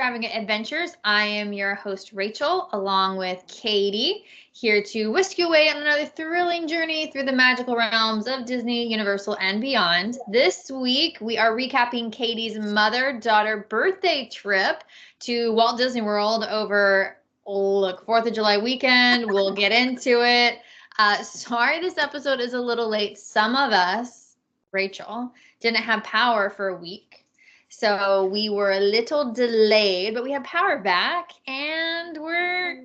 Earstravagant Adventures. I am your host, Rachel, along with Katie, here to whisk you away on another thrilling journey through the magical realms of Disney, Universal, and beyond. This week, we are recapping Katie's mother-daughter birthday trip to Walt Disney World over, 4th of July weekend. We'll get into it. Sorry this episode is a little late. Some of us, Rachel, didn't have power for a week. So we were a little delayed, but we have power back and we're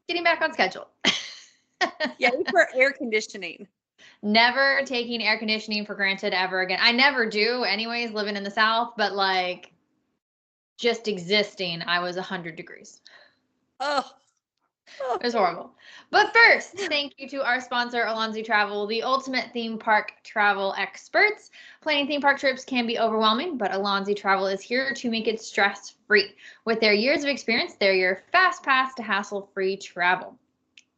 getting back on schedule. Yeah, for air conditioning. Never taking air conditioning for granted ever again. I never do anyways, living in the South, but like just existing, I was 100 degrees. Oh. It was horrible. But first, thank you to our sponsor, Alonzi Travel, the ultimate theme park travel experts. Planning theme park trips can be overwhelming, but Alonzi Travel is here to make it stress-free. With their years of experience, they're your fast pass to hassle-free travel.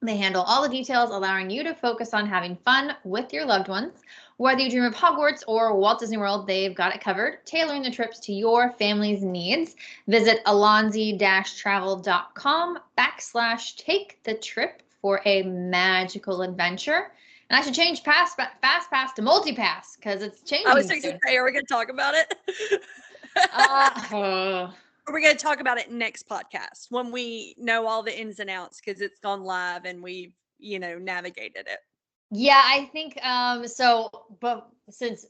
They handle all the details, allowing you to focus on having fun with your loved ones. Whether you dream of Hogwarts or Walt Disney World, they've got it covered, tailoring the trips to your family's needs. Visit alonzi-travel.com/take the trip for a magical adventure. And I should change fast pass to multi-pass because it's changing. I was thinking, are we going to talk about it? We're going to talk about it next podcast when we know all the ins and outs because it's gone live and we've, navigated it. Yeah, I think but since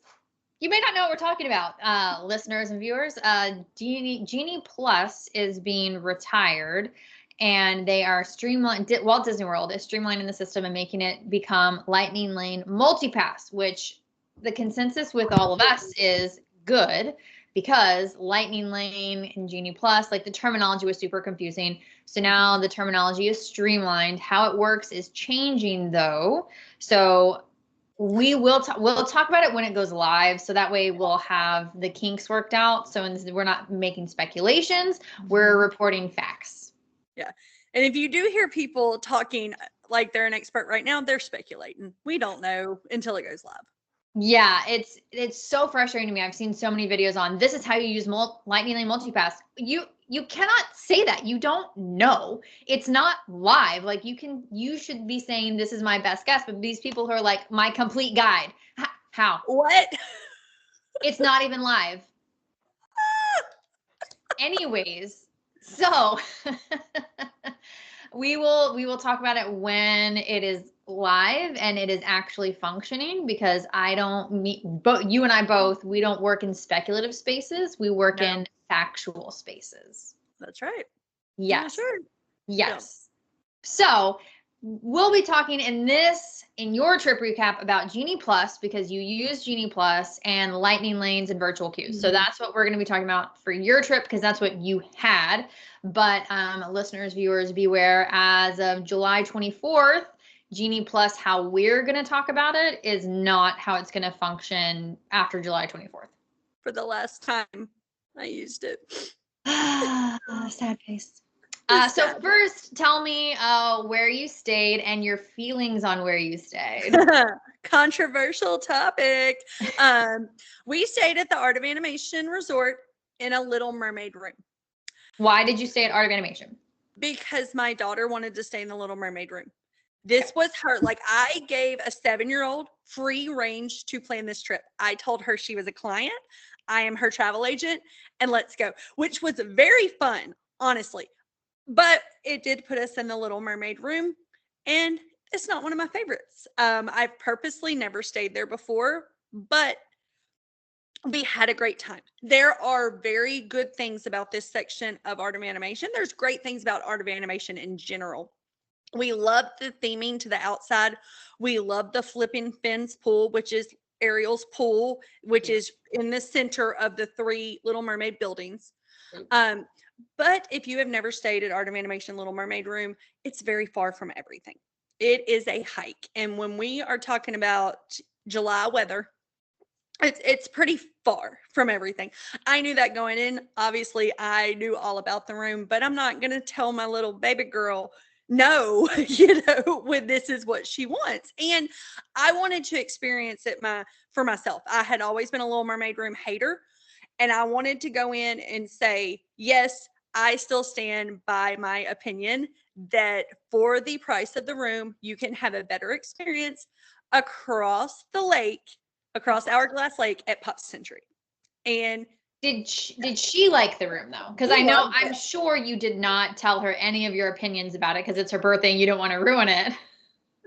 you may not know what we're talking about, listeners and viewers, Genie Plus is being retired and they are Walt Disney World is streamlining the system and making it become Lightning Lane Multipass, which the consensus with all of us is good because Lightning Lane and Genie Plus, like the terminology was super confusing. So now the terminology is streamlined. How it works is changing though. So we'll talk about it when it goes live. So that way we'll have the kinks worked out. So we're not making speculations. We're reporting facts. Yeah. And if you do hear people talking like they're an expert right now, they're speculating. We don't know until it goes live. Yeah, it's so frustrating to me. I've seen so many videos on this is how you use Lightning Lane Multipass. You cannot say that. You don't know. It's not live. Like you should be saying this is my best guess, but these people who are like my complete guide. How? What? It's not even live. Anyways, so we will talk about it when it is live and it is actually functioning because you and I both, we don't work in speculative spaces. We work in factual spaces. That's right. Yes. Yeah, sure. Yes. Yeah. So we'll be talking in your trip recap about Genie Plus because you use Genie Plus and Lightning Lanes and virtual queues. Mm-hmm. So that's what we're going to be talking about for your trip because that's what you had. But listeners, viewers, beware as of July 24th, Genie Plus, how we're going to talk about it is not how it's going to function after July 24th. For the last time I used it. Sad face. So first, tell me where you stayed and your feelings on where you stayed. Controversial topic. We stayed at the Art of Animation Resort in a Little Mermaid room. Why did you stay at Art of Animation? Because my daughter wanted to stay in the Little Mermaid room. This was her. Like I gave a 7-year-old free range to plan this trip. I told her she was a client. I am her travel agent and let's go, which was very fun, honestly. But it did put us in the Little Mermaid room and it's not one of my favorites. I've purposely never stayed there before, but we had a great time. There are very good things about this section of Art of Animation. There's great things about Art of Animation in general. We love the theming to the outside. We love the flipping fins pool, which is Ariel's pool, which is in the center of the 3 Little Mermaid buildings. But if you have never stayed at Art of Animation Little Mermaid room, it's very far from everything. It is a hike. And when we are talking about July weather, it's pretty far from everything. I knew that going in. Obviously, I knew all about the room, but I'm not going to tell my little baby girl, no, when this is what she wants. And I wanted to experience it for myself. I had always been a Little Mermaid room hater. And I wanted to go in and say, yes, I still stand by my opinion that for the price of the room, you can have a better experience across the lake, across Hourglass Lake at Pop Century. And did she like the room though? Because I know I'm sure you did not tell her any of your opinions about it because it's her birthday and you don't want to ruin it.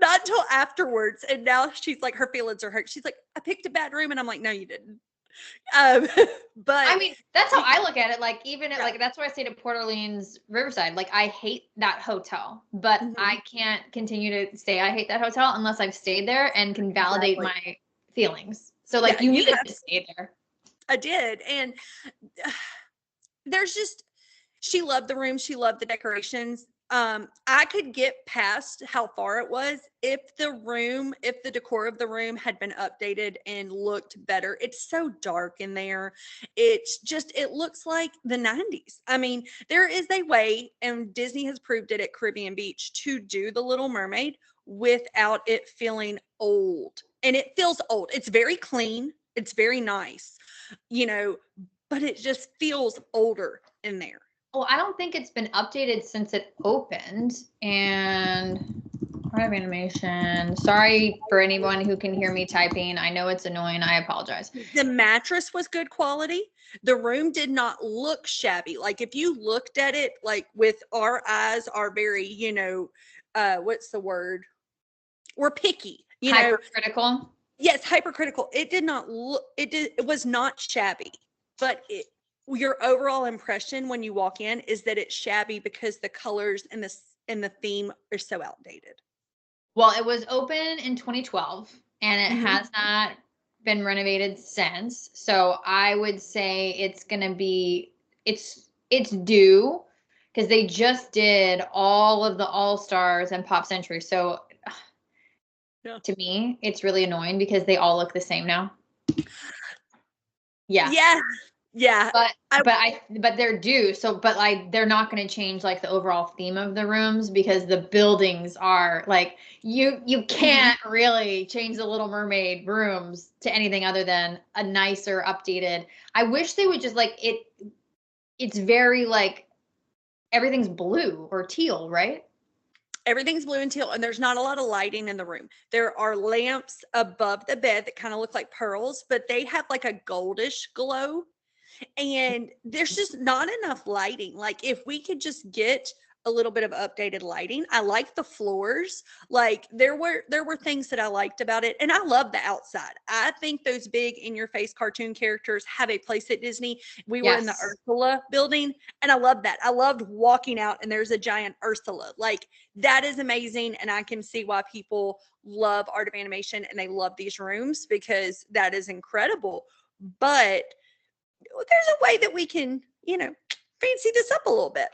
not until afterwards. And now she's like, her feelings are hurt. She's like, I picked a bad room. And I'm like, no, you didn't. Um, but I mean, that's how I look at it. Like, even at, like, that's why I say to Port Orleans Riverside, like, I hate that hotel, but I can't continue to say I hate that hotel unless I've stayed there and can validate my feelings. So, like, you needed to stay there. I did. And there's just, she loved the room. She loved the decorations. I could get past how far it was if the decor of the room had been updated and looked better. It's so dark in there. It looks like the 90s. I mean, there is a way, and Disney has proved it at Caribbean Beach, to do the Little Mermaid without it feeling old. And it feels old. It's very clean. It's very nice, but it just feels older in there. Well, I don't think it's been updated since it opened. And Art of Animation. Sorry for anyone who can hear me typing. I know it's annoying. I apologize. The mattress was good quality. The room did not look shabby. Like, if you looked at it, like, with our eyes are very, what's the word? We're picky. Hypercritical. Yes, hypercritical. It did not look. It was not shabby, but your overall impression when you walk in is that it's shabby because the colors and the theme are so outdated. Well, it was open in 2012 and it has not been renovated since. So I would say it's going to be, it's due because they just did all of the All-Stars and Pop Century. So to me, it's really annoying because they all look the same now. Yeah. Yeah. Yeah. But they're due. So, but like, they're not going to change like the overall theme of the rooms because the buildings are like, you can't really change the Little Mermaid rooms to anything other than a nicer, updated. I wish they would just like it's very like everything's blue or teal, right? Everything's blue and teal, and there's not a lot of lighting in the room. There are lamps above the bed that kind of look like pearls, but they have like a goldish glow. And there's just not enough lighting. Like, if we could just get a little bit of updated lighting. I like the floors. Like, there were things that I liked about it. And I love the outside. I think those big in your face cartoon characters have a place at Disney. We were in the Ursula building, and I love that. I loved walking out and there's a giant Ursula. Like, that is amazing. And I can see why people love Art of Animation and they love these rooms, because that is incredible. But there's a way that we can, fancy this up a little bit.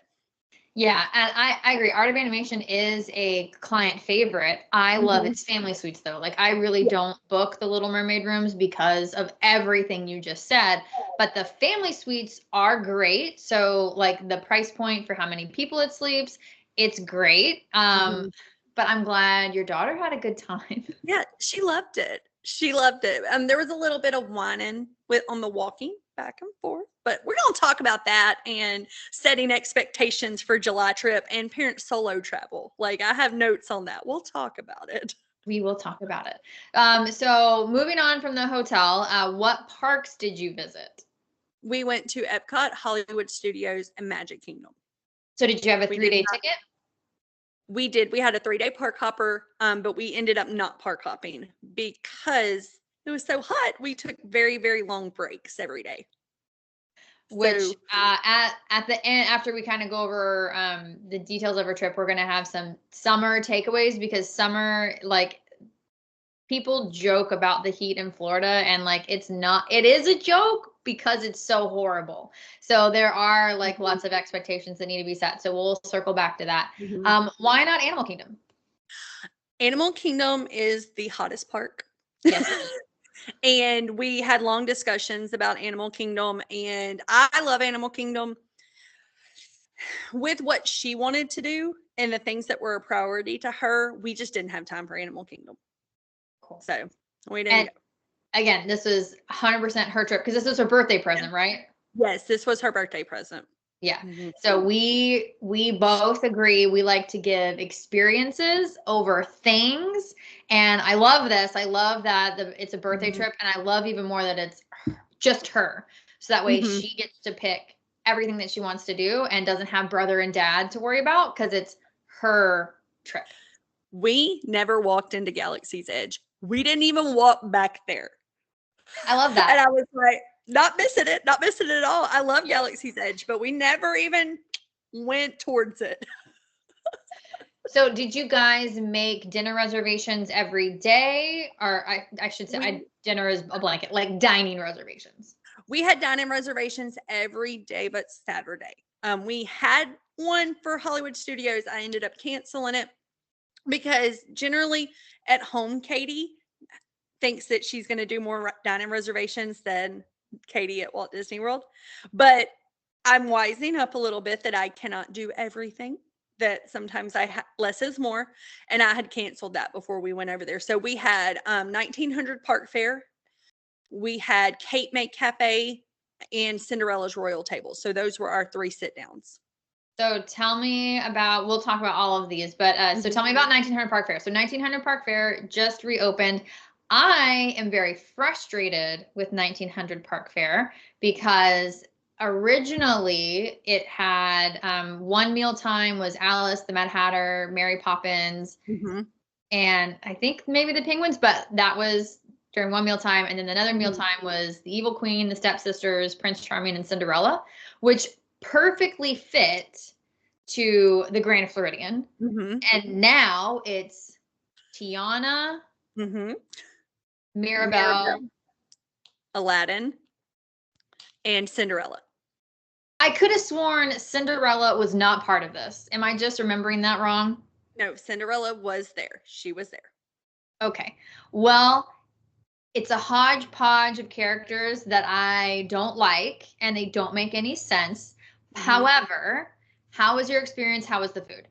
Yeah, and I agree. Art of Animation is a client favorite. I love its family suites though. Like, I really don't book the Little Mermaid rooms because of everything you just said, but the family suites are great. So like the price point for how many people it sleeps, it's great. But I'm glad your daughter had a good time. Yeah, she loved it. She loved it. There was a little bit of whining on the walking back and forth, but we're going to talk about that and setting expectations for July trip and parent solo travel. Like, I have notes on that. We'll talk about it. We will talk about it. So moving on from the hotel, what parks did you visit? We went to Epcot, Hollywood Studios, and Magic Kingdom. So did you have a 3-day ticket? We did. We had a 3-day park hopper, but we ended up not park hopping because it was so hot. We took very, very long breaks every day. Which at the end, after we kind of go over the details of our trip, we're going to have some summer takeaways, because summer, like, people joke about the heat in Florida, and like, it is a joke because it's so horrible. So there are like lots of expectations that need to be set. So we'll circle back to that. Why not Animal Kingdom? Animal Kingdom is the hottest park. Yes. And we had long discussions about Animal Kingdom, and I love Animal Kingdom. With what she wanted to do and the things that were a priority to her, we just didn't have time for Animal Kingdom. Cool. So we didn't go. Again, this was 100% her trip because this was her birthday present, right? Yes, this was her birthday present. Yeah. Mhm. So we both agree we like to give experiences over things. And I love this. I love that it's a birthday Mhm. trip, and I love even more that it's just her. So that way Mhm. she gets to pick everything that she wants to do and doesn't have brother and dad to worry about because it's her trip. We never walked into Galaxy's Edge. We didn't even walk back there. I love And that. I was like, not missing it at all. I love Galaxy's Edge, but we never even went towards it. So did you guys make dinner reservations every day? Or I should say We dinner is a blanket, like dining reservations. we had dining reservations every day but Saturday. We had one for Hollywood Studios. I ended up canceling it because generally at home, Katie thinks that she's going to do more dining reservations than Katie at Walt Disney World. But I'm wising up a little bit that I cannot do everything. That sometimes less is more, and I had canceled that before we went over there. So we had 1900 Park Fair, we had Cape May Cafe, and Cinderella's Royal Table. So those were our 3 sit downs. So tell me about, we'll talk about all of these, but so Mhm. tell me about 1900 Park Fair. So 1900 Park Fair just reopened. I am very frustrated with 1900 Park Fair because originally it had one meal time was Alice, the Mad Hatter, Mary Poppins, Mhm. and I think maybe the Penguins, but that was during one meal time. And then another meal Mhm. time was the Evil Queen, the Stepsisters, Prince Charming, and Cinderella, which perfectly fit to the Grand Floridian. Mhm. And now it's Tiana, Mhm. Mirabelle. Mirabelle, Aladdin, and Cinderella. I could have sworn Cinderella was not part of this. Am I just remembering that wrong? No, Cinderella was there. She was there. Okay. Well, it's a hodgepodge of characters that I don't like and they don't make any sense. Mhm. However, how was your experience? How was the food?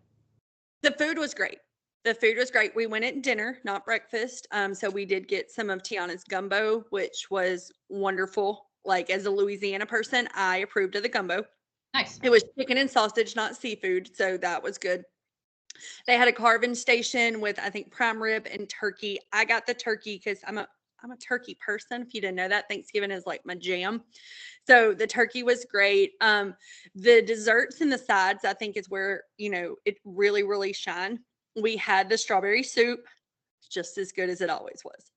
The food was great. The food was great. We went at dinner, not breakfast. So we did get some of Tiana's gumbo, which was wonderful. Like as a Louisiana person, I approved of the gumbo. Nice. It was chicken and sausage, not seafood, so that was good. They had a carving station with I think prime rib and turkey. I got the turkey because I'm a turkey person. If you didn't know that, Thanksgiving is like my jam. So the turkey was great. The desserts and the sides, I think, is where it really shine. We had the strawberry soup, just as good as it always was.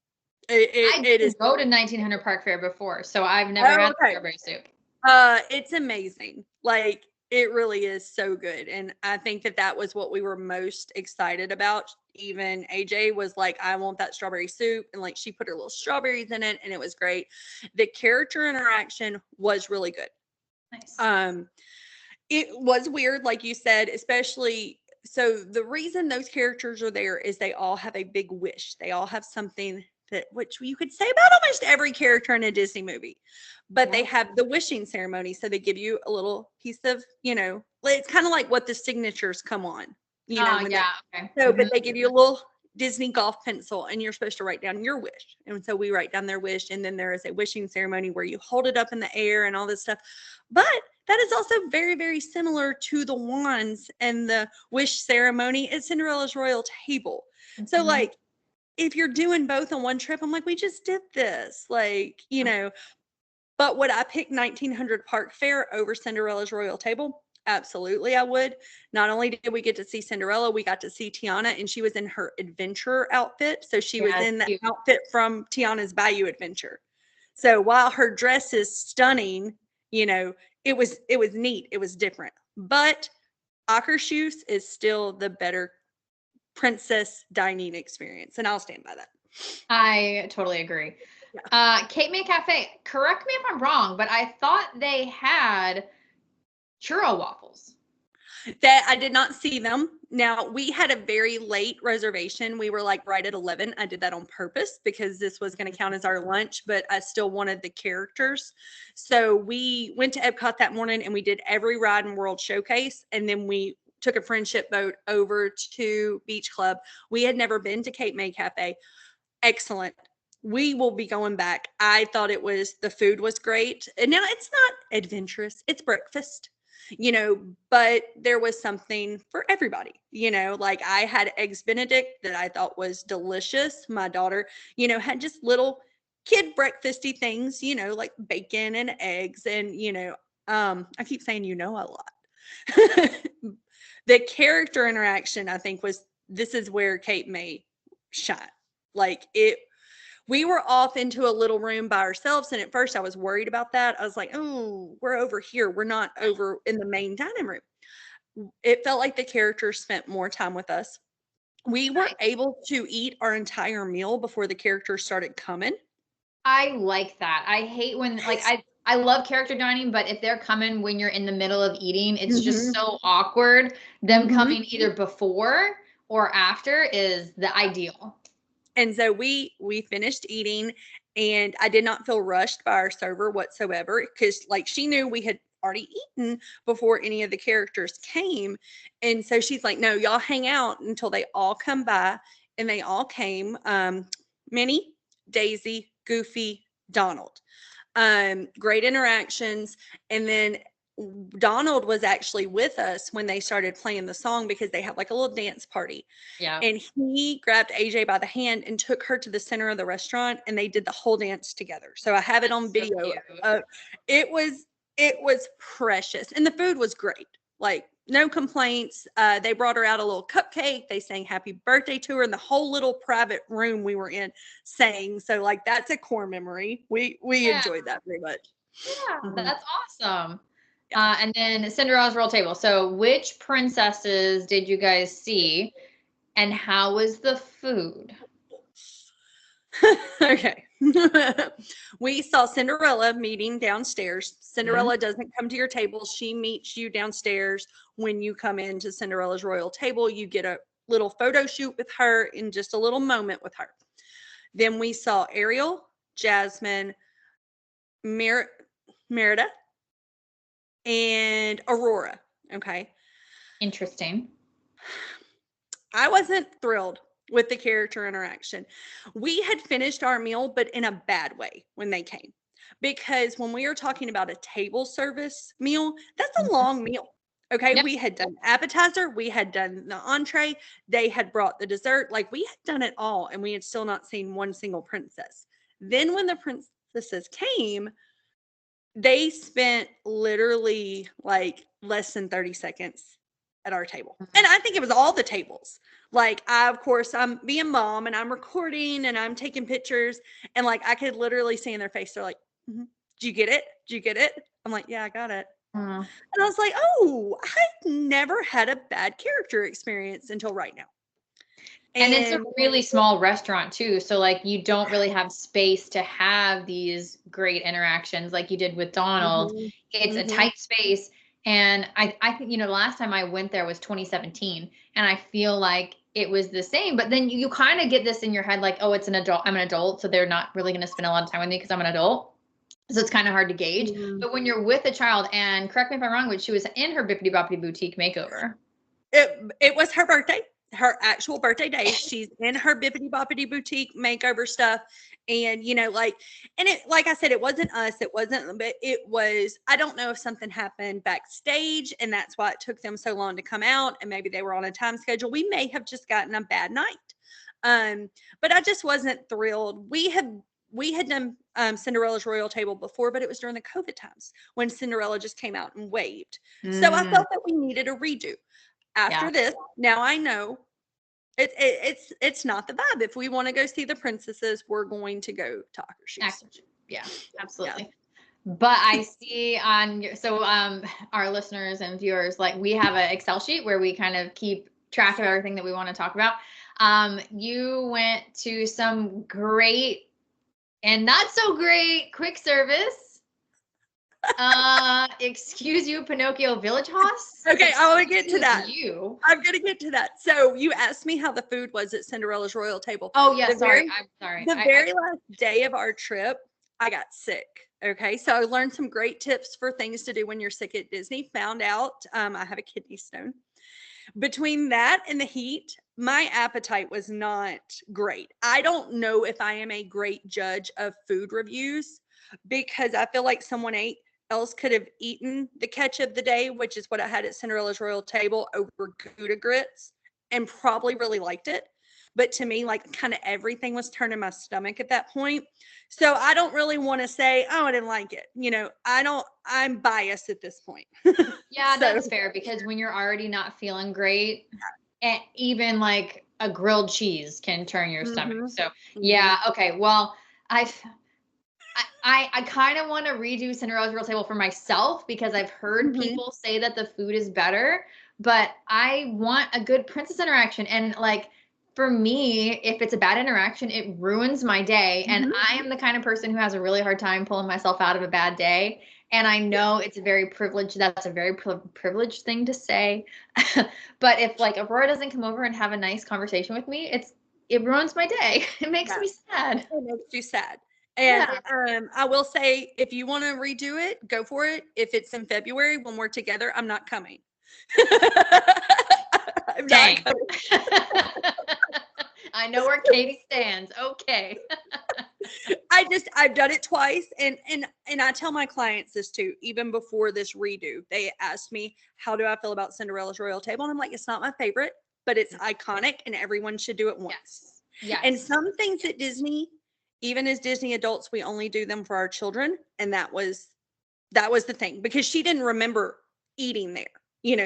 I It is. didn't go to 1900 Park Fair before, so I've never Oh, had the okay. strawberry soup. It's amazing. Like it really is so good. And I think that that was what we were most excited about. Even AJ was like, I want that strawberry soup. And like she put her little strawberries in it and it was great. The character interaction was really good. Nice. Um, it was weird, like you said, especially so the reason those characters are there is they all have a big wish. They all have something that which you could say about almost every character in a Disney movie. But they Yeah. have the wishing ceremony. So they give you a little piece of, it's kind of like what the signatures come on, Oh, when they yeah. Okay. but they give you a little Disney golf pencil and you're supposed to write down your wish. And so we write down their wish and then there is a wishing ceremony where you hold it up in the air and all this stuff. But that is also very, very similar to the wands and the wish ceremony at Cinderella's Royal Table. So, Mhm. like, if you're doing both on one trip, I'm like, we just did this. Like, but would I pick 1900 Park Fair over Cinderella's Royal Table? Absolutely, I would. Not only did we get to see Cinderella, we got to see Tiana, and she was in her adventure outfit. So she was Yeah, it's in the cute. outfit from Tiana's Bayou Adventure. So while her dress is stunning, it was neat. It was different. But Akershus is still the better princess dining experience, and I'll stand by that. I totally agree. Yeah. Cape May Cafe, correct me if I'm wrong, but I thought they had churro waffles. That I did not see them. Now, we had a very late reservation. We were like right at 11. I did that on purpose because this was going to count as our lunch, but I still wanted the characters. So we went to Epcot that morning and we did every ride in World Showcase. And then we took a friendship boat over to Beach Club. We had never been to Cape May Cafe. Excellent. We will be going back. I thought the food was great. And now it's not adventurous, it's breakfast. but there was something for everybody, like I had eggs Benedict that I thought was delicious. My daughter, had just little kid breakfasty things, like bacon and eggs. And, I keep saying, a lot. The character interaction, I think, this is where Kate May shine. Like we were off into a little room by ourselves. And at first I was worried about that. I was like, oh, we're over here. We're not over in the main dining room. It felt like the characters spent more time with us. We were able to eat our entire meal before the characters started coming. I like that. I hate when, like, I love character dining, but if they're coming when you're in the middle of eating, it's just so awkward. Them coming either before or after is the ideal. And so we finished eating, and I did not feel rushed by our server whatsoever, because like she knew we had already eaten before any of the characters came. And so she's like, no, y'all hang out until they all come by. And they all came. Minnie, Daisy, Goofy, Donald. Great interactions. And then Donald was actually with us when they started playing the song, because they had like a little dance party. Yeah. And he grabbed AJ by the hand and took her to the center of the restaurant, and they did the whole dance together. So I have it on video. It was precious. And the food was great. Like, no complaints. They brought her out a little cupcake. They sang happy birthday to her, and the whole little private room we were in sang. So like, that's a core memory. We enjoyed that very much. Yeah, that's awesome. And then Cinderella's Royal Table. So which princesses did you guys see, and how was the food? Okay. We saw Cinderella meeting downstairs. Cinderella doesn't come to your table. She meets you downstairs. When you come into Cinderella's Royal Table, you get a little photo shoot with her and just a little moment with her. Then we saw Ariel, Jasmine, Merida, and Aurora. Okay. Interesting. I wasn't thrilled with the character interaction. We had finished our meal, but in a bad way when they came. Because when we are talking about a table service meal, that's a long meal. Okay. Yep. We had done appetizer. We had done the entree. They had brought the dessert. Like, we had done it all, and we had still not seen one single princess. Then when the princesses came, they spent literally like less than 30 seconds at our table. And I think it was all the tables. Like, of course, I'm being mom and I'm recording and I'm taking pictures, and like, I could literally see in their face, they're like, did you get it? Did you get it? I'm like, yeah, I got it. And I was like, oh, I've never had a bad character experience until right now. And it's a really small restaurant too. So like, you don't really have space to have these great interactions like you did with Donald. It's a tight space. And I think, the last time I went there was 2017. And I feel like it was the same. But then you kind of get this in your head, like, oh, it's an adult. I'm an adult. So they're not really going to spend a lot of time with me because I'm an adult. So it's kind of hard to gauge. But when you're with a child, and correct me if I'm wrong, but she was in her Bippity Boppity Boutique makeover. It was her birthday. Her actual birthday day. She's in her Bippity Boppity Boutique makeover stuff. And, like I said, it wasn't us. But it was, I don't know if something happened backstage and that's why it took them so long to come out. And maybe they were on a time schedule. We may have just gotten a bad night. But I just wasn't thrilled. We had done Cinderella's Royal Table before, but it was during the COVID times when Cinderella just came out and waved. So I felt that we needed a redo. After this, now I know it's not the vibe. If we want to go see the princesses, we're going to go to Akershus. Yeah, absolutely. Yeah. But I see our listeners and viewers, like, we have an Excel sheet where we kind of keep track of everything that we want to talk about. You went to some great and not so great quick service. Excuse you, Pinocchio Village House. Okay, I want to get to that. I'm gonna get to that. So you asked me how the food was at Cinderella's Royal Table. Oh yeah, I'm sorry. The very last day of our trip, I got sick. Okay, so I learned some great tips for things to do when you're sick at Disney. Found out I have a kidney stone. Between that and the heat, my appetite was not great. I don't know if I am a great judge of food reviews, because I feel like someone ate else could have eaten the catch of the day, which is what I had at Cinderella's Royal Table over Gouda grits, and probably really liked it. But to me, like, kind of everything was turning my stomach at that point. So I don't really want to say, oh, I didn't like it. I'm biased at this point. Yeah, So, that's fair, because when you're already not feeling great, and even like a grilled cheese can turn your stomach. So yeah, okay. Well, I kind of want to redo Cinderella's Royal Table for myself, because I've heard people say that the food is better, but I want a good princess interaction. And like, for me, if it's a bad interaction, it ruins my day. And I am the kind of person who has a really hard time pulling myself out of a bad day. And I know it's a very privileged, that's a very privileged thing to say. But if like Aurora doesn't come over and have a nice conversation with me, it ruins my day. It makes me sad. It makes you sad. And I will say, if you want to redo it, go for it. If it's in February when we're together, I'm not coming. I'm Dang. not coming. I know where Katie stands. Okay. I've done it twice, and I tell my clients this too. Even before this redo, they asked me, how do I feel about Cinderella's Royal Table? And I'm like, it's not my favorite, but it's iconic and everyone should do it once. Yes. And some things at Disney, even as Disney adults, we only do them for our children. And that was the thing, because she didn't remember eating there.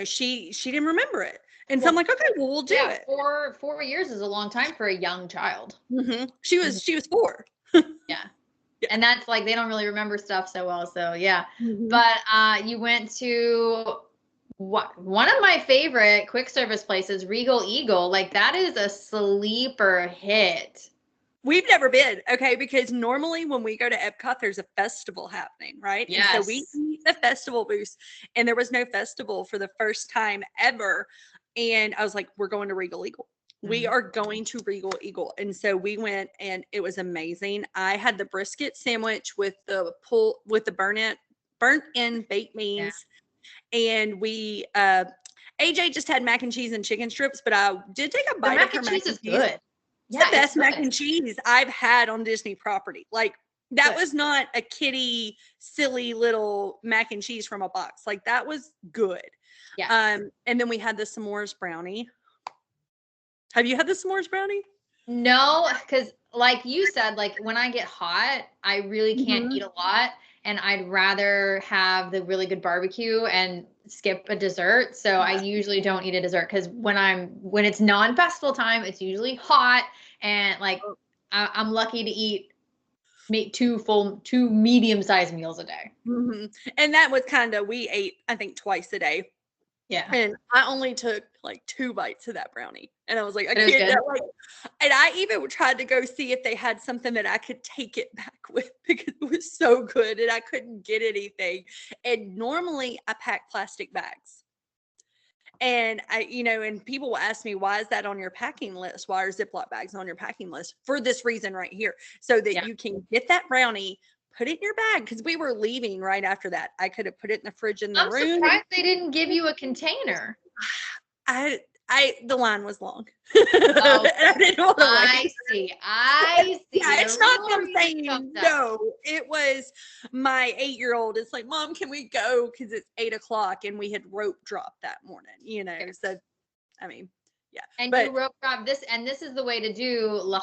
She didn't remember it. And so I'm like, okay, well, we'll do it. 4 years is a long time for a young child. She was 4. Yeah. And that's like, they don't really remember stuff so well. So yeah. But you went to one of my favorite quick service places, Regal Eagle. Like, that is a sleeper hit. We've never been, okay, because normally when we go to Epcot, there's a festival happening, right? Yes. And so we eat the festival booth, and there was no festival for the first time ever. And I was like, we're going to Regal Eagle. We are going to Regal Eagle. And so we went, and it was amazing. I had the brisket sandwich with the burnt in baked beans. Yeah. And we, AJ just had mac and cheese and chicken strips, but I did take a bite of her mac and cheese. Is good. Yeah, the best mac and cheese I've had on Disney property. Like, that was not a kiddie, silly little mac and cheese from a box. Like, that was good. Yeah. And then we had the s'mores brownie. Have you had the s'mores brownie? No, because like you said, like, when I get hot, I really can't eat a lot, and I'd rather have the really good barbecue and skip a dessert. So I usually don't eat a dessert, because when it's non-festival time, it's usually hot, and like I'm lucky to eat two medium-sized meals a day. And that was we ate, I think, twice a day. Yeah. And I only took like 2 bites of that brownie. And I was like, I can't. And I even tried to go see if they had something that I could take it back with, because it was so good and I couldn't get anything. And normally I pack plastic bags. And and people will ask me, why is that on your packing list? Why are Ziploc bags on your packing list? For this reason right here, so that you can get that brownie, put it in your bag, because we were leaving right after that. I could have put it in the fridge in the room. I'm surprised they didn't give you a container. The line was long. Oh, I didn't want to I see. Yeah, it's not them saying no. It was my 8-year-old. It's like, Mom, can we go? Because it's 8:00, and we had rope dropped that morning. So I mean, yeah. And you rope drop this, and this is the way to do La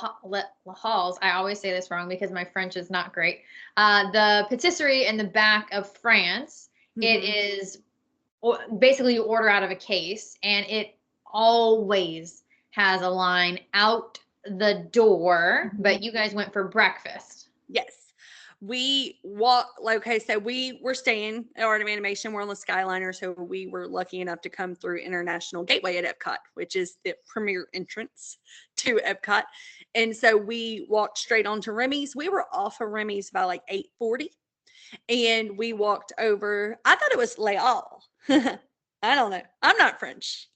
Halles. I always say this wrong because my French is not great. The patisserie in the back of France. It is basically, you order out of a case, and it always has a line out the door. But you guys went for breakfast. Yes. We so we were staying at Art of Animation. We're on the Skyliner, so we were lucky enough to come through International Gateway at Epcot, which is the premier entrance to Epcot. And so we walked straight onto Remy's. We were off of Remy's by like 8:40, and we walked over. I thought it was Les Halles. I don't know. I'm not French.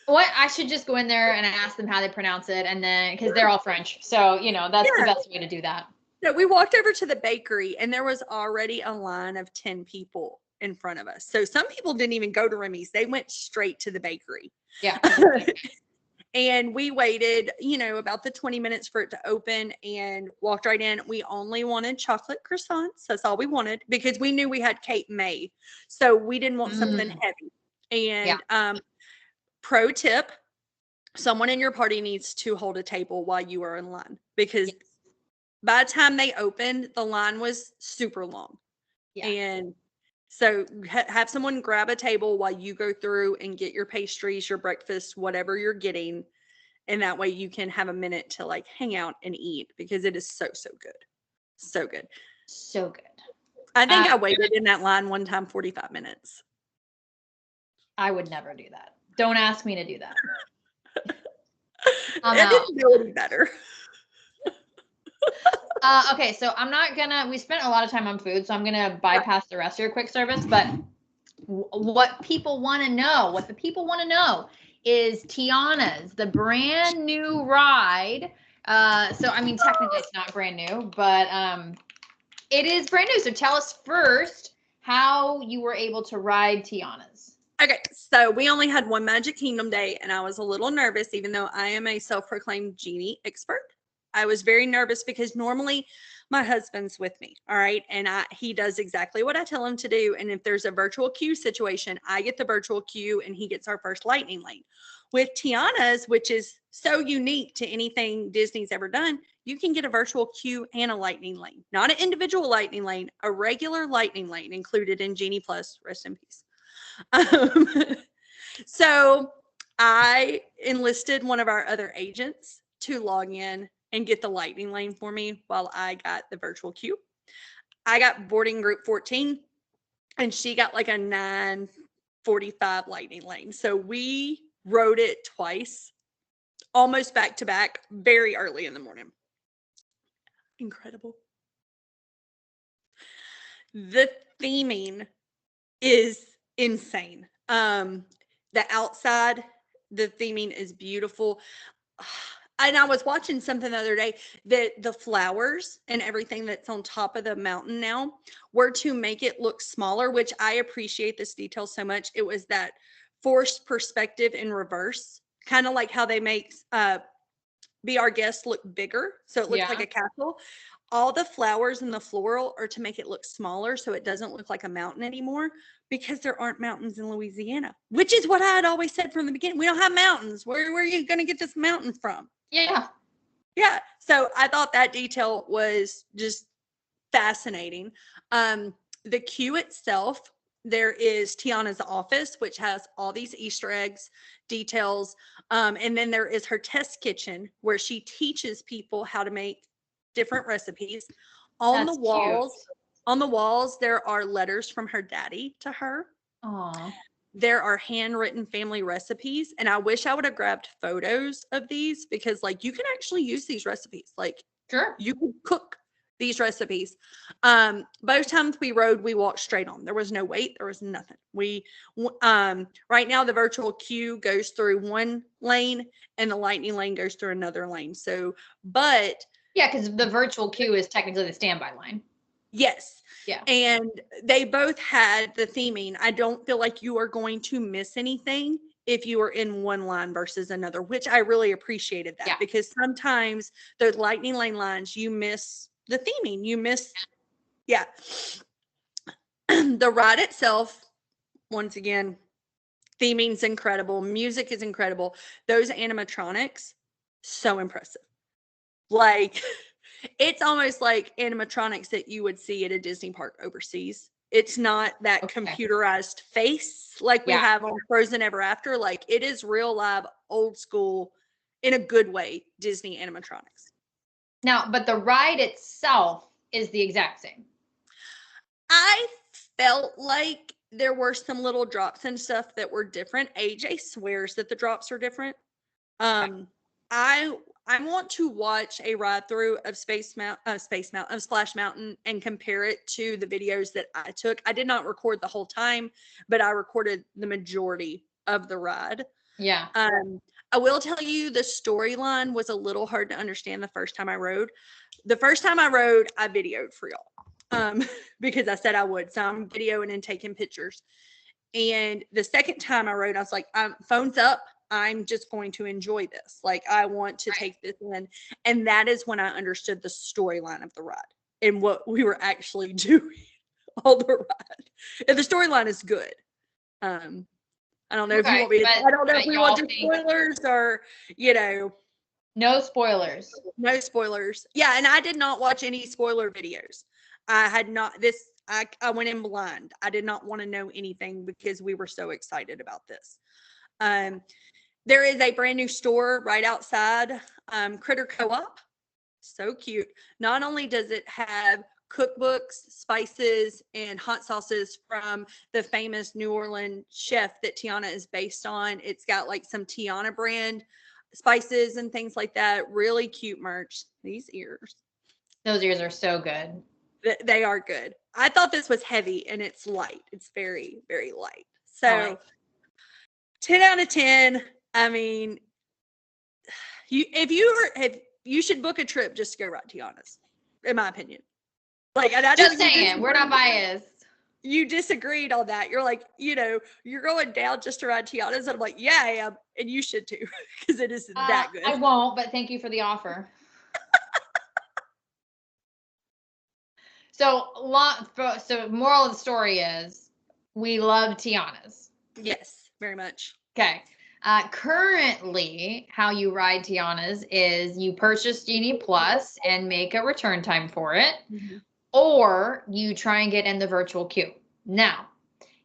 What, I should just go in there and ask them how they pronounce it, and then, because they're all French, so that's the best way to do that. So we walked over to the bakery, and there was already a line of 10 people in front of us. So some people didn't even go to Remy's; they went straight to the bakery. Yeah. And we waited, about the 20 minutes for it to open and walked right in. We only wanted chocolate croissants. That's all we wanted because we knew we had Cape May. So we didn't want something heavy. And pro tip, someone in your party needs to hold a table while you are in line because by the time they opened, the line was super long. Yeah. And so have someone grab a table while you go through and get your pastries, your breakfast, whatever you're getting. And that way you can have a minute to like hang out and eat because it is so, so good. So good. So good. I think I waited in that line one time 45 minutes. I would never do that. Don't ask me to do that. I didn't know any better. Okay, so we spent a lot of time on food, so I'm gonna bypass the rest of your quick service, but what the people want to know is Tiana's, the brand new ride. So I mean, technically it's not brand new, but it is brand new. So tell us first how you were able to ride Tiana's. Okay, so we only had one Magic Kingdom day, and I was a little nervous, even though I am a self-proclaimed genie expert. I was very nervous because normally my husband's with me, all right? And he does exactly what I tell him to do. And if there's a virtual queue situation, I get the virtual queue and he gets our first lightning lane. With Tiana's, which is so unique to anything Disney's ever done, you can get a virtual queue and a lightning lane. Not an individual lightning lane, a regular lightning lane included in Genie Plus, rest in peace. So I enlisted one of our other agents to log in and get the lightning lane for me while I got the virtual queue. I got boarding group 14 and she got like a 9:45 lightning lane. So we rode it twice, almost back to back, very early in the morning. Incredible. The theming is insane. The outside, the theming is beautiful. And I was watching something the other day that the flowers and everything that's on top of the mountain now were to make it look smaller, which I appreciate this detail so much. It was that forced perspective in reverse, kind of like how they make Be Our Guest look bigger. So it looks like a castle. All the flowers and the floral are to make it look smaller so it doesn't look like a mountain anymore because there aren't mountains in Louisiana, which is what I had always said from the beginning. We don't have mountains. Where are you going to get this mountain from? Yeah. Yeah. So I thought that detail was just fascinating. The queue itself, there is Tiana's office, which has all these Easter eggs, details. And then there is her test kitchen where she teaches people how to make different recipes. On the walls, there are letters from her daddy to her. Aww. There are handwritten family recipes, and I wish I would have grabbed photos of these because, like, you can actually use these recipes. Like, sure, you can cook these recipes. Both times we rode, we walked straight on. There was no wait. There was nothing. Right now the virtual queue goes through one lane and the lightning lane goes through another lane. So, but yeah, because the virtual queue is technically the standby line. Yes. Yeah. And they both had the theming. I don't feel like you are going to miss anything if you are in one line versus another, which I really appreciated that because sometimes those lightning lane lines, you miss the theming. You miss, the ride itself, once again, theming's incredible. Music is incredible. Those animatronics, so impressive. Like, it's almost like animatronics that you would see at a Disney park overseas. It's not that computerized face like we have on Frozen Ever After. Like, it is real live, old school, in a good way, Disney animatronics. Now, but the ride itself is the exact same. I felt like there were some little drops and stuff that were different. AJ swears that the drops are different. I want to watch a ride through of Splash Mountain and compare it to the videos that I took. I did not record the whole time, but I recorded the majority of the ride. Yeah. I will tell you the storyline was a little hard to understand the first time I rode. The first time I rode, I videoed for y'all because I said I would. So I'm videoing and taking pictures. And the second time I rode, I was like, phone's up. I'm just going to enjoy this. Like, I want to take this in. And that is when I understood the storyline of the ride and what we were actually doing on the ride. And the storyline is good. I don't know if you want me to, I don't know if we want to spoilers or, you know. No spoilers. No spoilers. Yeah, and I did not watch any spoiler videos. I had not, I went in blind. I did not want to know anything because we were so excited about this. There is a brand new store right outside Critter Co-op. So cute. Not only does it have cookbooks, spices, and hot sauces from the famous New Orleans chef that Tiana is based on, it's got like some Tiana brand spices and things like that. Really cute merch. These ears. Those ears are so good. They are good. I thought this was heavy and it's light. It's very, very light. So 10 out of 10. I mean, you should book a trip just to go ride Tiana's, in my opinion. Like, and just saying, we're not biased. You disagreed on that. You're like, you know, you're going down just to ride Tiana's. And I'm like, yeah, I am. And you should too, because it is that good. I won't, but thank you for the offer. So moral of the story is we love Tiana's. Yes, very much. Okay. Currently, how you ride Tiana's is you purchase Genie Plus and make a return time for it, or you try and get in the virtual queue. Now,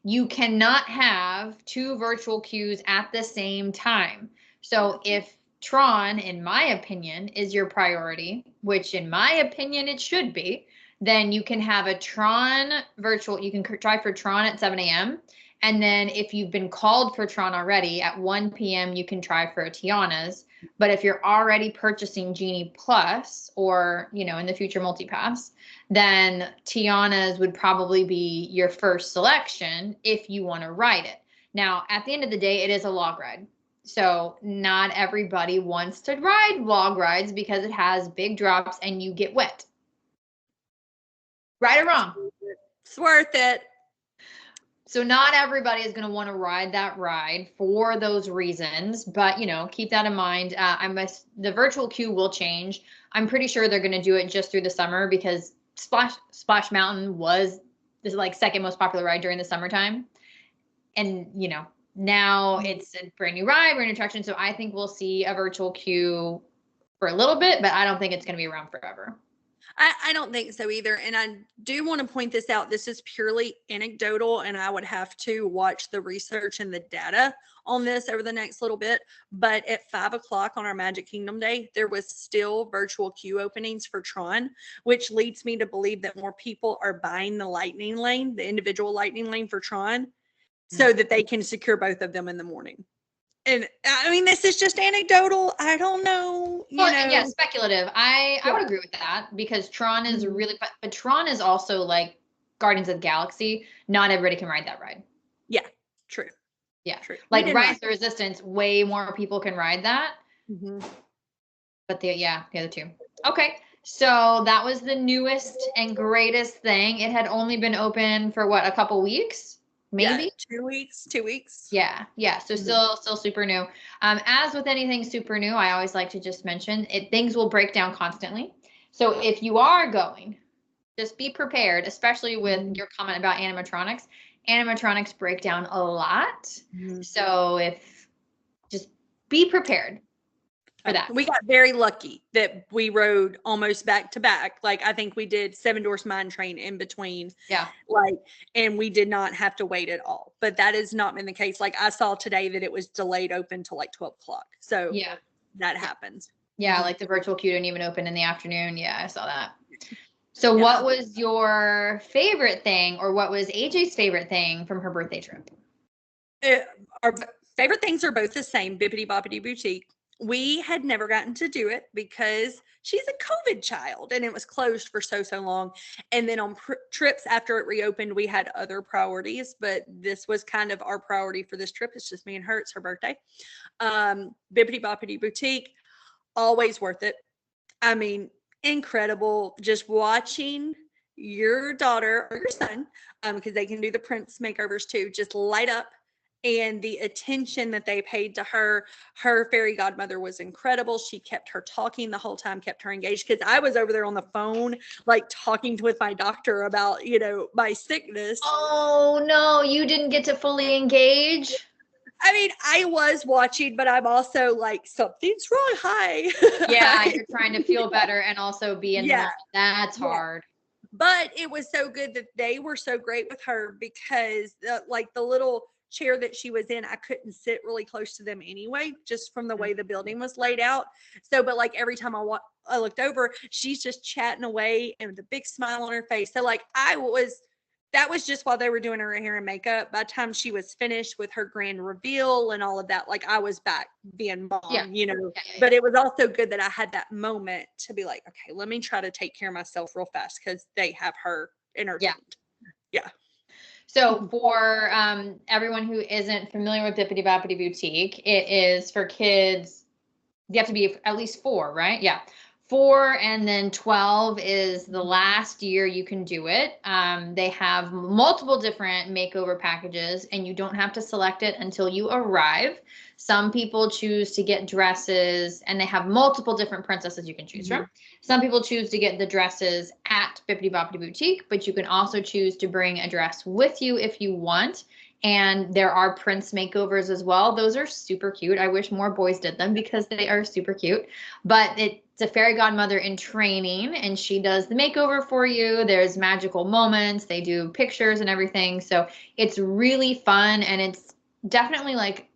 you cannot have 2 virtual queues at the same time. So if Tron, in my opinion, is your priority, which in my opinion it should be, then you can have a Tron virtual. You can try for Tron at 7 a.m. And then if you've been called for Tron already at 1 p.m., you can try for a Tiana's. But if you're already purchasing Genie Plus or, you know, in the future multipass, then Tiana's would probably be your first selection if you want to ride it. Now, at the end of the day, it is a log ride. So not everybody wants to ride log rides because it has big drops and you get wet. Right or wrong? It's worth it. So not everybody is going to want to ride that ride for those reasons, but, you know, keep that in mind. The virtual queue will change. I'm pretty sure they're going to do it just through the summer because Splash Mountain was the like second most popular ride during the summertime. And, you know, now it's a brand new ride, brand new attraction. So I think we'll see a virtual queue for a little bit, but I don't think it's going to be around forever. I don't think so either. And I do want to point this out. This is purely anecdotal, and I would have to watch the research and the data on this over the next little bit. But at 5 o'clock on our Magic Kingdom day, there was still virtual queue openings for Tron, which leads me to believe that more people are buying the Lightning Lane, the individual Lightning Lane for Tron, so that they can secure both of them in the morning. And I mean, this is just anecdotal. I don't know. Yeah, speculative. I would agree with that because Tron is really, but Tron is also like Guardians of the Galaxy. Not everybody can ride that ride. Yeah, true. Yeah, true. Like Rise of the Resistance, way more people can ride that. But the other two. Okay, so that was the newest and greatest thing. It had only been open for what, a couple weeks? Maybe 2 weeks. 2 weeks. Yeah. So still super new. As with anything super new, I always like to just mention things will break down constantly. So if you are going, just be prepared, especially with your comment about animatronics. Animatronics break down a lot. So just be prepared for that. We got very lucky that we rode almost back to back. Like, I think we did Seven Dwarfs Mine Train in between. Yeah. And we did not have to wait at all. But that has not been the case. Like, I saw today that it was delayed open till like 12 o'clock. So yeah, that happens. Yeah, like the virtual queue didn't even open in the afternoon. Yeah, I saw that. So what was your favorite thing, or what was AJ's favorite thing from her birthday trip? Our favorite things are both the same, Bippity Boppity Boutique. We had never gotten to do it because she's a COVID child and it was closed for so long. And then on trips after it reopened, we had other priorities, but this was kind of our priority for this trip. It's just me and her. It's her birthday. Bippity Boppity Boutique, always worth it. I mean, incredible. Just watching your daughter or your son, because they can do the Prince makeovers too, just light up and the attention that they paid to her. Her fairy godmother was incredible. She kept her talking the whole time, kept her engaged, because I was over there on the phone, like talking with my doctor about, my sickness. Oh no, you didn't get to fully engage. I mean, I was watching, but I'm also like, something's wrong. Hi. Yeah, you're trying to feel better and also be in the moment. That's hard. But it was so good that they were so great with her, because the little chair that she was in, I couldn't sit really close to them anyway, just from the way the building was laid out. So, but like every time I looked over, she's just chatting away and with a big smile on her face. So like that was just while they were doing her hair and makeup. By the time she was finished with her grand reveal and all of that, like I was back being mom, But it was also good that I had that moment to be like, okay, let me try to take care of myself real fast, because they have her entertained. Yeah. So for everyone who isn't familiar with Bippity Boppity Boutique, it is for kids. You have to be at least 4, right? Yeah. 4, and then 12 is the last year you can do it. They have multiple different makeover packages, and you don't have to select it until you arrive. Some people choose to get dresses, and they have multiple different princesses you can choose from. Some people choose to get the dresses at Bippity Boppity Boutique, but you can also choose to bring a dress with you if you want. And there are prince makeovers as well. Those are super cute. I wish more boys did them because they are super cute. But it's a fairy godmother in training, and she does the makeover for you. There's magical moments. They do pictures and everything. So it's really fun, and it's definitely like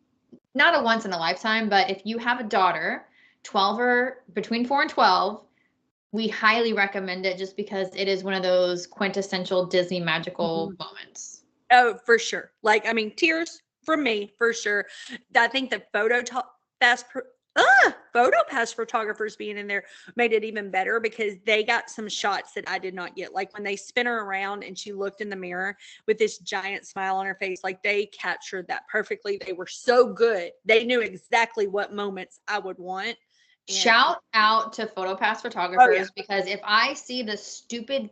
not a once in a lifetime, but if you have a daughter, 12 or between 4 and 12, we highly recommend it, just because it is one of those quintessential Disney magical moments. Oh, for sure. Like, I mean, tears from me, for sure. I think the photo pass photographers being in there made it even better, because they got some shots that I did not get. Like when they spin her around and she looked in the mirror with this giant smile on her face, like they captured that perfectly. They were so good. They knew exactly what moments I would want. Shout out to PhotoPass photographers, because if I see the stupid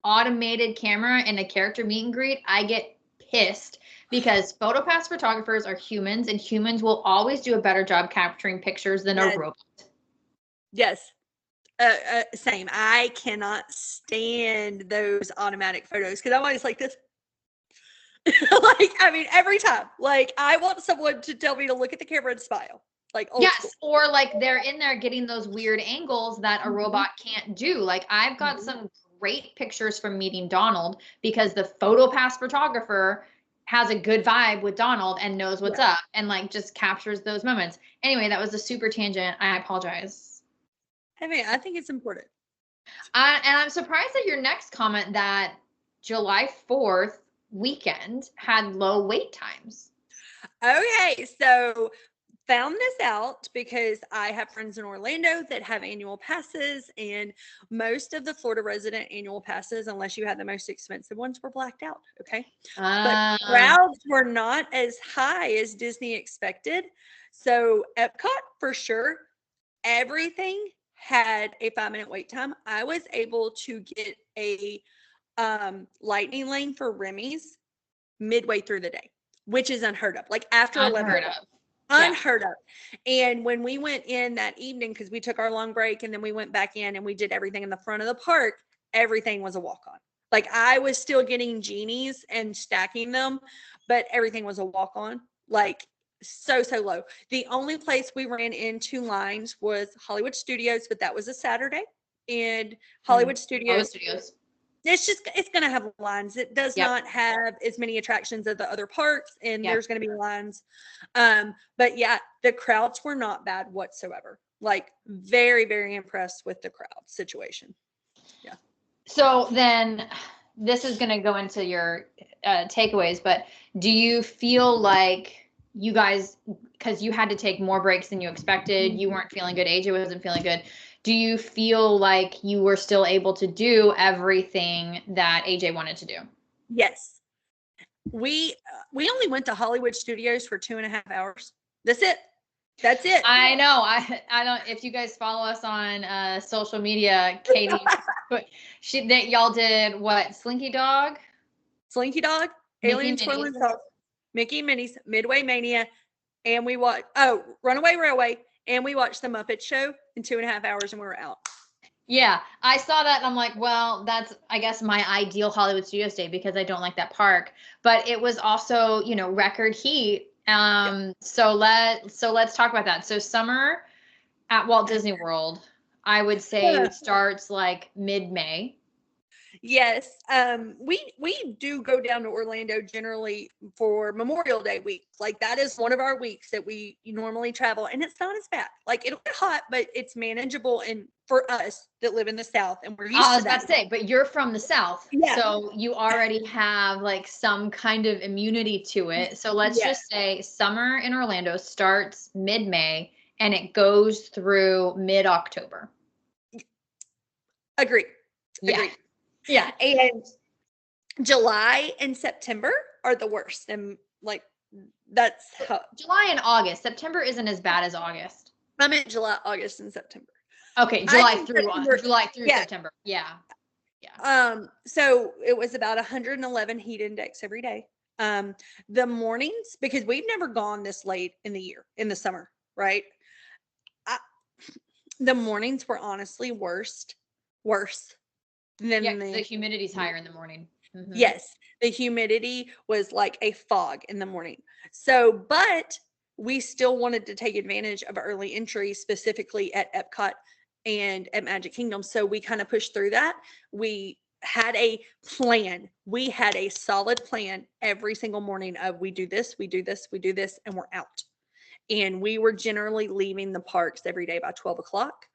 automated camera in a character meet and greet, I get pissed, because PhotoPass photographers are humans, and humans will always do a better job capturing pictures than a robot. Yes. Same. I cannot stand those automatic photos, because I'm always like this. Like, I mean, every time, like, I want someone to tell me to look at the camera and smile. Like, yes, school. or like they're in there getting those weird angles that a robot can't do. Like I've got some great pictures from meeting Donald, because the PhotoPass photographer has a good vibe with Donald and knows what's up, and like just captures those moments. Anyway, that was a super tangent. I apologize. I mean, I think it's important. And I'm surprised at your next comment that July 4th weekend had low wait times. Okay, so found this out because I have friends in Orlando that have annual passes, and most of the Florida resident annual passes, unless you had the most expensive ones, were blacked out. Okay. But crowds were not as high as Disney expected. So Epcot, for sure, everything had a 5-minute wait time. I was able to get a lightning lane for Remy's midway through the day, which is unheard of. Like after 11. Unheard of. And when we went in that evening, because we took our long break and then we went back in and we did everything in the front of the park, everything was a walk-on. Like I was still getting genies and stacking them, but everything was a walk-on. Like so low. The only place we ran into lines was Hollywood Studios, but that was a Saturday. And Hollywood Studios. It's going to have lines. It does not have as many attractions as the other parks, and there's going to be lines. But yeah, the crowds were not bad whatsoever. Like very, very impressed with the crowd situation. Yeah. So then this is going to go into your takeaways, but do you feel like you guys, because you had to take more breaks than you expected, you weren't feeling good, AJ wasn't feeling good, do you feel like you were still able to do everything that AJ wanted to do? Yes. We only went to Hollywood Studios for 2.5 hours. That's it. That's it. I know. I don't. If you guys follow us on social media, Katie, that y'all did what? Slinky Dog, Alien Twirling Saucer. Mickey and Minnie's, Midway Mania, and we watched Runaway Railway, and we watched the Muppet Show in 2.5 hours, and we were out. Yeah, I saw that and I'm like, well, that's, I guess, my ideal Hollywood Studios day because I don't like that park. But it was also, record heat. So let's talk about that. So summer at Walt Disney World, I would say starts like mid-May. Yes. We do go down to Orlando generally for Memorial Day week. Like that is one of our weeks that we normally travel, and it's not as bad. Like it'll get hot, but it's manageable. And for us that live in the South and we're used to that. I was about to say, but you're from the South, Yeah. so you already have like some kind of immunity to it. So let's just say summer in Orlando starts mid-May and it goes through mid-October. Agree. Yeah. Agreed. Yeah. And July and September are the worst. And like that's July and August. September isn't as bad as August. I meant July, August, and September. Okay, July through September. Yeah. So it was about 111 heat index every day. The mornings, because we've never gone this late in the year, in the summer, right? The mornings were honestly worse than the humidity's higher in the morning. Mm-hmm. Yes, the humidity was like a fog in the morning. So, but we still wanted to take advantage of early entry, specifically at Epcot and at Magic Kingdom. So we kind of pushed through that. We had a plan. We had a solid plan every single morning of we do this, we do this, we do this, and we're out. And we were generally leaving the parks every day by 12 o'clock.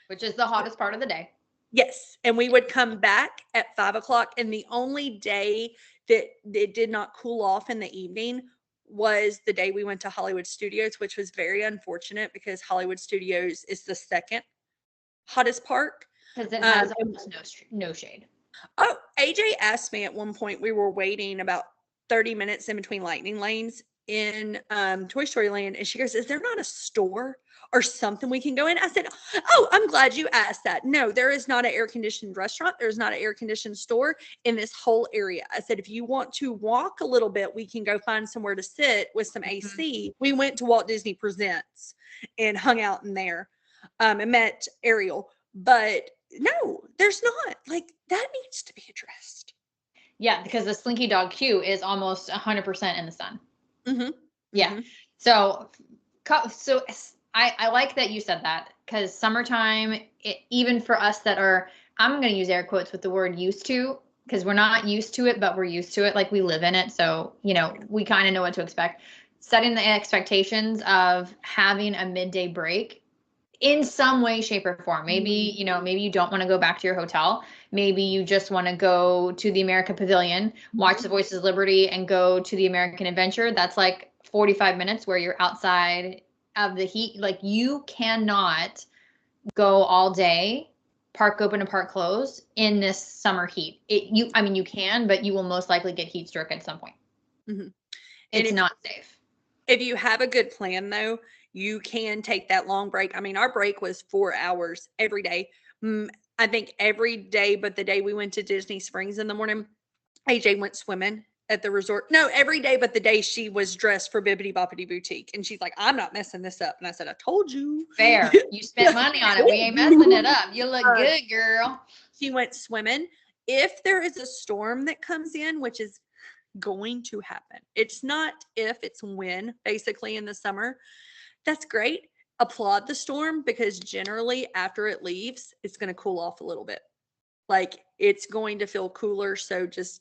Which is the hottest part of the day. Yes. And we would come back at 5 o'clock. And the only day that it did not cool off in the evening was the day we went to Hollywood Studios, which was very unfortunate because Hollywood Studios is the second hottest park. Because it has almost no shade. Oh, AJ asked me at one point, we were waiting about 30 minutes in between lightning lanes in Toy Story Land. And she goes, is there not a store or something we can go in? I said, oh, I'm glad you asked that. No, there is not an air-conditioned restaurant. There's not an air-conditioned store in this whole area. I said, if you want to walk a little bit, we can go find somewhere to sit with some AC. We went to Walt Disney Presents and hung out in there and met Ariel. But no, there's not. Like, that needs to be addressed. Yeah, because the Slinky Dog queue is almost 100% in the sun. Mm-hmm. Yeah. Mm-hmm. So I like that you said that because summertime, even for us that are, I'm going to use air quotes with the word used to, because we're not used to it, but we're used to it. Like we live in it. So, we kind of know what to expect. Setting the expectations of having a midday break in some way, shape, or form. Maybe, maybe you don't want to go back to your hotel. Maybe you just want to go to the America Pavilion, watch The Voices of Liberty, and go to the American Adventure. That's like 45 minutes where you're outside of the heat. Like you cannot go all day, park open and park closed in this summer heat. You can, but you will most likely get heat stroke at some point. Mm-hmm. It's not safe. If you have a good plan though, you can take that long break. I mean, our break was 4 hours every day. I think every day, but the day we went to Disney Springs in the morning, AJ went swimming at the resort. No, every day, but the day she was dressed for Bibbidi Boppity Boutique. And she's like, I'm not messing this up. And I said, I told you. Fair. You spent money on it. We ain't messing it up. You look good, girl. She went swimming. If there is a storm that comes in, which is going to happen, it's not if, it's when, basically in the summer. That's great. Applaud the storm because generally after it leaves, it's going to cool off a little bit. Like it's going to feel cooler. So just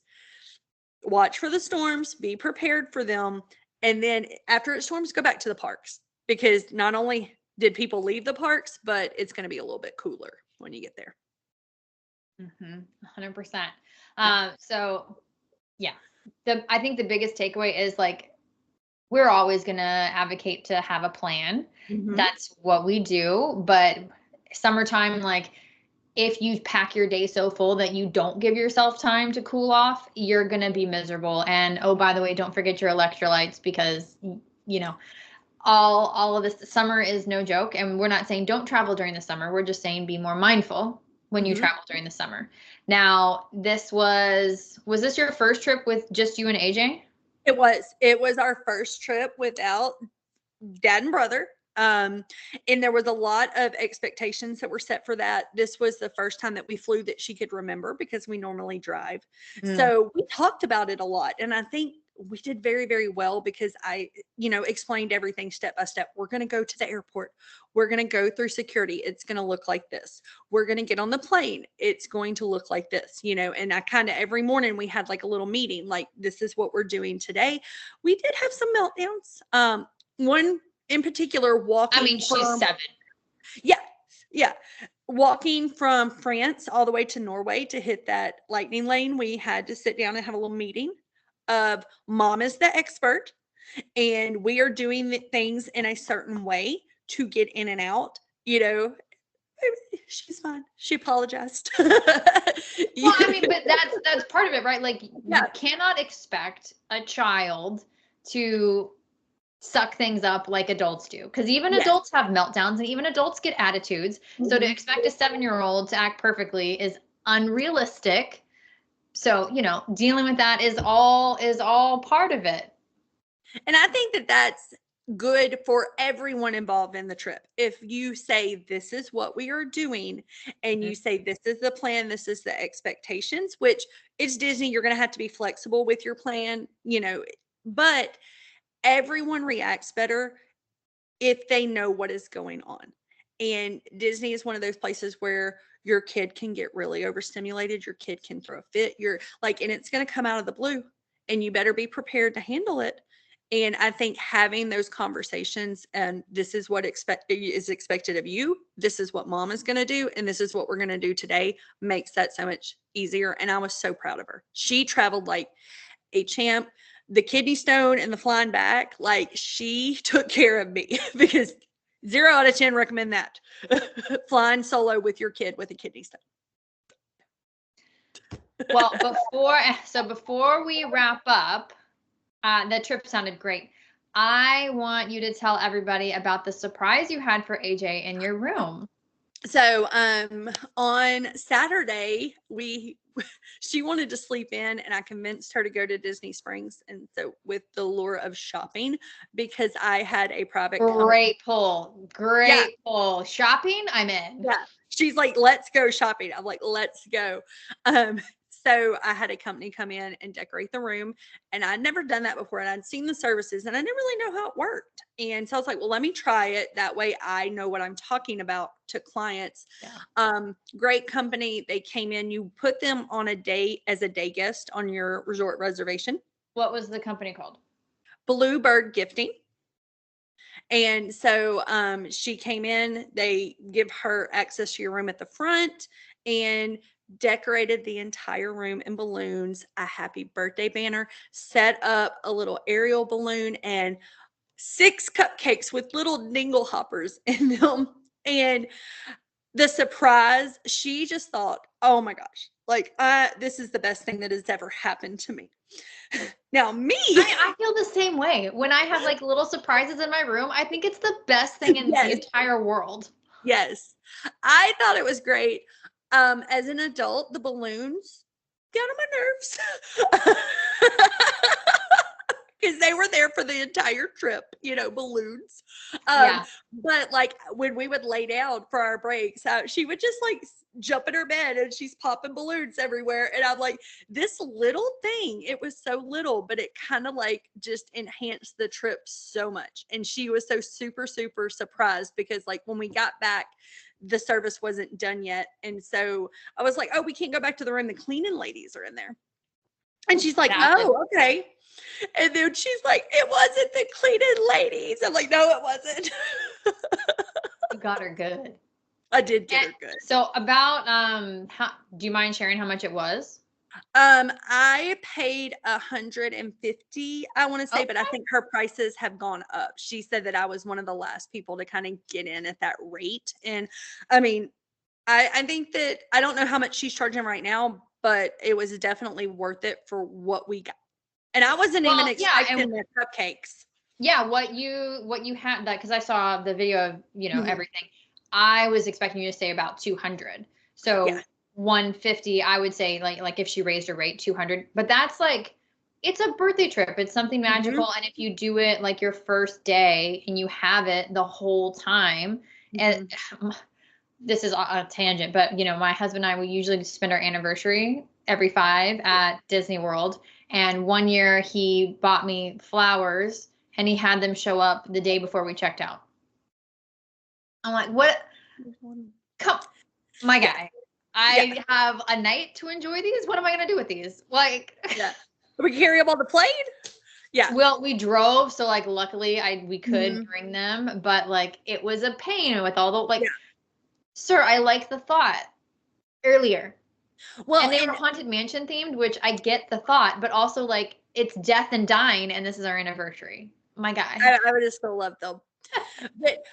watch for the storms, be prepared for them. And then after it storms, go back to the parks because not only did people leave the parks, but it's going to be a little bit cooler when you get there. 100%. So yeah, I think the biggest takeaway is like, we're always going to advocate to have a plan. Mm-hmm. That's what we do. But summertime, like if you pack your day so full that you don't give yourself time to cool off, you're going to be miserable. And oh, by the way, don't forget your electrolytes because, all of this summer is no joke. And we're not saying don't travel during the summer. We're just saying be more mindful when you travel during the summer. Now, was this your first trip with just you and AJ? It was our first trip without dad and brother. And there was a lot of expectations that were set for that. This was the first time that we flew that she could remember because we normally drive. Mm. So we talked about it a lot. And I think we did very, very well because I, explained everything step by step. We're going to go to the airport. We're going to go through security. It's going to look like this. We're going to get on the plane. It's going to look like this, and I kind of every morning we had like a little meeting, like this is what we're doing today. We did have some meltdowns. One in particular, walking she's from 7. yeah, walking from France all the way to Norway to hit that lightning lane, we had to sit down and have a little meeting of mom is the expert and we are doing the things in a certain way to get in and out. She's fine. She apologized. Well, but that's part of it, right? Like you cannot expect a child to suck things up like adults do, because even adults have meltdowns and even adults get attitudes. So to expect a 7-year-old to act perfectly is unrealistic. So dealing with that is all part of it. And I think that that's good for everyone involved in the trip. If you say this is what we are doing and you say this is the plan, this is the expectations, which it's Disney, you're going to have to be flexible with your plan, but everyone reacts better if they know what is going on. And Disney is one of those places where your kid can get really overstimulated. Your kid can throw a fit. And it's going to come out of the blue and you better be prepared to handle it. And I think having those conversations and this is what is expected of you. This is what mom is going to do. And this is what we're going to do today makes that so much easier. And I was so proud of her. She traveled like a champ. The kidney stone and the flying back, like she took care of me because 0 out of 10 recommend that. Flying solo with your kid with a kidney stone. Well, before we wrap up, the trip sounded great. I want you to tell everybody about the surprise you had for AJ in your room. So on Saturday, she wanted to sleep in and I convinced her to go to Disney Springs. And so with the lure of shopping, because I had a private Great pull. Shopping, I'm in. Yeah. She's like, let's go shopping. I'm like, let's go. So I had a company come in and decorate the room and I'd never done that before. And I'd seen the services and I didn't really know how it worked. And so I was like, well, let me try it. That way I know what I'm talking about to clients. Yeah. Great company. They came in, you put them on a day as a day guest on your resort reservation. What was the company called? Bluebird Gifting. And so she came in, they give her access to your room at the front and decorated the entire room in balloons, a happy birthday banner, set up a little aerial balloon and 6 cupcakes with little dingle hoppers in them. And the surprise, she just thought, oh my gosh, like this is the best thing that has ever happened to me. Now I feel the same way. When I have like little surprises in my room, I think it's the best thing in the entire world. Yes. I thought it was great. As an adult, the balloons got on my nerves. Because they were there for the entire trip, balloons. But like when we would lay down for our breaks, she would just like jump in her bed and she's popping balloons everywhere. And I'm like, this little thing, it was so little, but it kind of like just enhanced the trip so much. And she was so super, super surprised because like when we got back, the service wasn't done yet. And so I was like, oh, we can't go back to the room. The cleaning ladies are in there. And she's like, oh, okay. And then she's like, it wasn't the cleaning ladies. I'm like, no, it wasn't. You got her good. I did get her good. So about, do you mind sharing how much it was? I paid $150, I want to say, but I think her prices have gone up. She said that I was one of the last people to kind of get in at that rate. And I mean, I think that I don't know how much she's charging right now, but it was definitely worth it for what we got. And I wasn't even expecting the cupcakes. Yeah, what you had that, because I saw the video of everything. I was expecting you to say about 200. So 150, I would say like if she raised her rate 200, but that's like it's a birthday trip. It's something magical. Mhm. And if you do it like your first day and you have it the whole time, and Mhm. this is a tangent, but you know, my husband and I, we usually spend our anniversary every 5 at Disney World. And one year he bought me flowers and he had them show up the day before we checked out. I'm like, what? Come, my Yeah. guy. Yeah. I have a night to enjoy these. What am I going to do with these? Like, Yeah. We carry them on the plane? Yeah. well, we drove, so like luckily we could Mhm. bring them, but like it was a pain with all the Yeah. like, sir, I like the thought earlier. Well, And they were and haunted mansion themed, which I get the thought, but also like it's death and dying, and this is our anniversary. My guy. I would have still loved them. But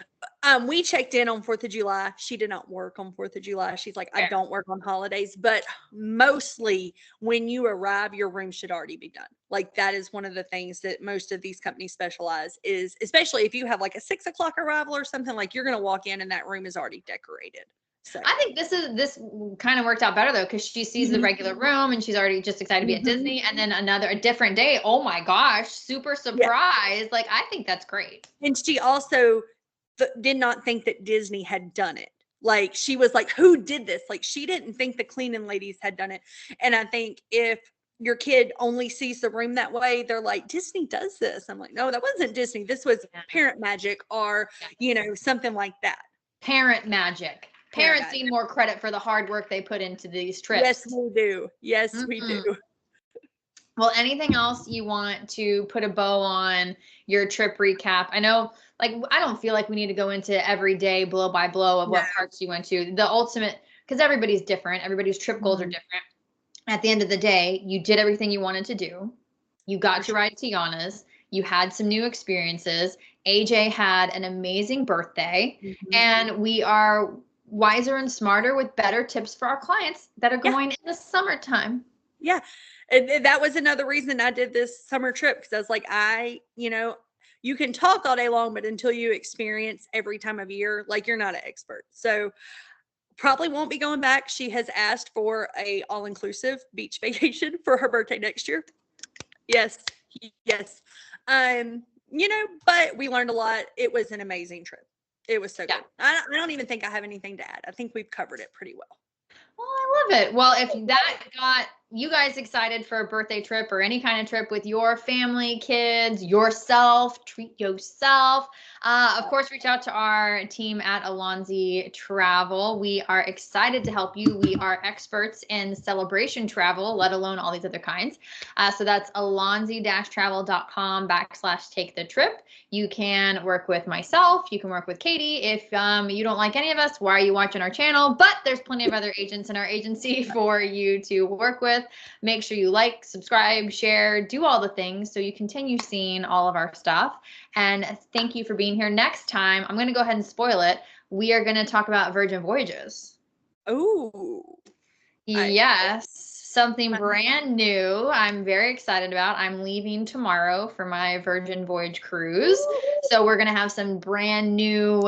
we checked in on 4th of July. She did not work on 4th of July. She's like, I Fair. don't work on holidays. But mostly when you arrive, your room should already be done. Like that is one of the things that most of these companies specialize is, especially if you have like a 6 o'clock arrival or something, like you're gonna walk in and that room is already decorated. So I think this kind of worked out better though, because she sees the Mhm. regular room and she's already just excited to be at Mhm. Disney, and then a different day. Oh my gosh, super Yeah. surprise! Like I think that's great. And she also did not think that Disney had done it. Like she was like, who did this? Like she didn't think the cleaning ladies had done it. And I think if your kid only sees the room that way, they're like, Disney does this. I'm like, no, that wasn't Disney. This was Yeah. parent magic or, you know, something like that. Parent magic. Parent Parents magic. need more credit for the hard work they put into these Yes, trips. we do. Yes, we do. Mhm. Well, anything else you want to put a bow on your trip recap? I know, like, I don't feel like we need to go into every day blow by blow of No. what parts you went to. The ultimate, because everybody's different, everybody's trip goals are Mhm. different. At the end of the day, you did everything you wanted to do. You got For to sure. ride Tiana's. You had some new experiences. AJ had an amazing birthday, Mhm. and we are wiser and smarter with better tips for our clients that are Yeah. going in the summertime. Yeah. And that was another reason I did this summer trip because I was like, you know, you can talk all day long, but until you experience every time of year, like you're not an expert. So probably won't be going back. She has asked for a all-inclusive beach vacation for her birthday next year. Yes. Yes. You know, but we learned a lot. It was an amazing trip. It was so Yeah. good. I don't even think I have anything to add. I think we've covered it pretty well. Well, I love it. Well, if that got you guys excited for a birthday trip or any kind of trip with your family, kids, yourself, treat yourself. Of course, reach out to our team at Alonzi Travel. We are excited to help you. We are experts in celebration travel, let alone all these other kinds. So that's alonzi-travel.com/take the trip. You can work with myself. You can work with Katie. If you don't like any of us, why are you watching our channel? But there's plenty of other agents in our agency for you to work with. Make sure you like, subscribe, share, do all the things so you continue seeing all of our stuff. And thank you for being here. Next time, I'm going to go ahead and spoil it. We are going to talk about Virgin Voyages. Oh, Yes, something brand new. I'm very excited about. I'm leaving tomorrow for my Virgin Voyage cruise. So we're going to have some brand new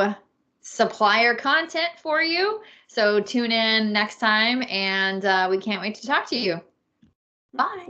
supplier content for you. So tune in next time, and we can't wait to talk to you. Bye.